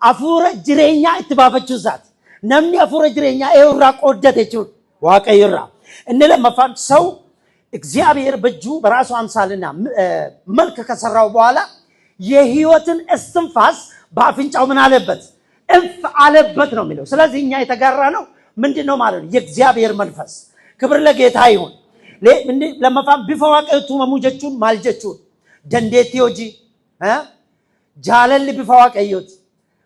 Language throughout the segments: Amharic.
አፉረ ጅሬኛ እትባፈቹ ዛት ነምኒ አፉረ ጅሬኛ ኤውራ ቆደተቹ ዋቀይራ እንለ መፋን ሰው እግዚአብሔር በእጁ በራሱ አምሳልና መልክ ከሰራው በኋላ የህይወትን እስትንፋስ በአፍንጫው ምን አለበት እፍ አለበት ነው የሚለው ስለዚህ እኛ የተጋራ ነው ምንድነው ማለት ነው የእግዚአብሔር መንፈስ ክብር ለጌታ ይሁን ለመፋን ቢፈዋቀቱ መሙጀቹን ማልጀቹን ደንዴቲዮጂ ጃለል ቢፈዋቀዩት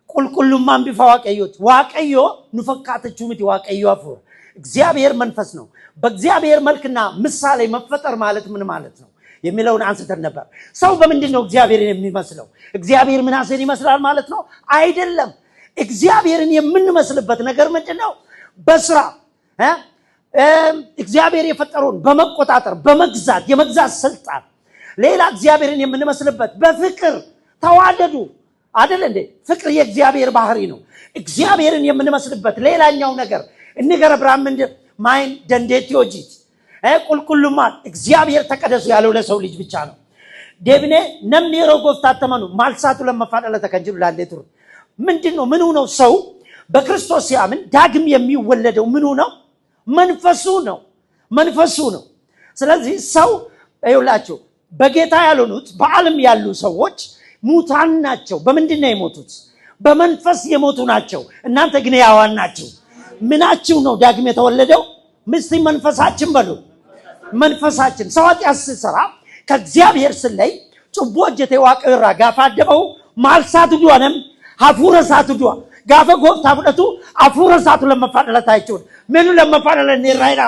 ቁልቁሉማን ቢፈዋቀዩት ዋቀዮ ንፈካተቹ ምት ዋቀዮ አፉር እግዚአብሔር መንፈስ ነው በእግዚአብሔር መልክና ምሳሌ መፈጠር ማለት ምን ማለት ነው የሚለውን አንስተን ነበር ሰው በምንድነው እግዚአብሔርን የሚመስለው እግዚአብሔር ምናሰን ይመስላል ማለት ነው አይደለም እግዚአብሔርን የምንመስልበት ነገር ምንድነው በስራ እግዚአብሔር የፈጠረውን በመቆጣጠር በመግዛት የመግዛት ስልጣን ሌላ እግዚአብሔርን የምንመስልበት በፍቅር ተዋደዱ አይደል እንዴ ፍቅር የእግዚአብሔር ባህሪ ነው እግዚአብሔርን የምንመስልበት ሌላኛው ነገር እንገረ ብራም እንደ ማይን ደንዴቲዮጂት ቁልቁሉማን እግዚአብሔር ተቀደሱ ያለው ለሰው ልጅ ብቻ ነው ደብኔ ነምኒ ሮጎፍታ ተመኑ ማልሳቱ ለመፋደለ ተከንጅሉ ላለቱ ምንድነው ምኑ ነው ሰው በክርስቶስ ያምን ዳግም የሚወለደው ምኑ ነው መንፈሱ ነው ስለዚህ ሰው አይውላችሁ በጌታ ያሉት በዓለም ያሉ ሰዎች ሙታን ናቸው በምንድነው የሞቱት በመንፈስ የሞቱ ናቸው እናንተ ግን ያዋን ናቸው ምናችሁ ነው ዳግም የተወለደው ምስቲ መንፈሳችን በሉ መንፈሳችን ሰዋት ያስሰራ ከእግዚአብሔር ስለይ ጭቦጀቴ ዋቀራ ጋፋደበው ማልሳቱ ዱአንም አፉረሳቱ ዱአ ጋፈ ጎፍታ ፍለቱ አፉረሳቱ ለመፋደለታቸው ምኑ ለመፋደለ ነራይራ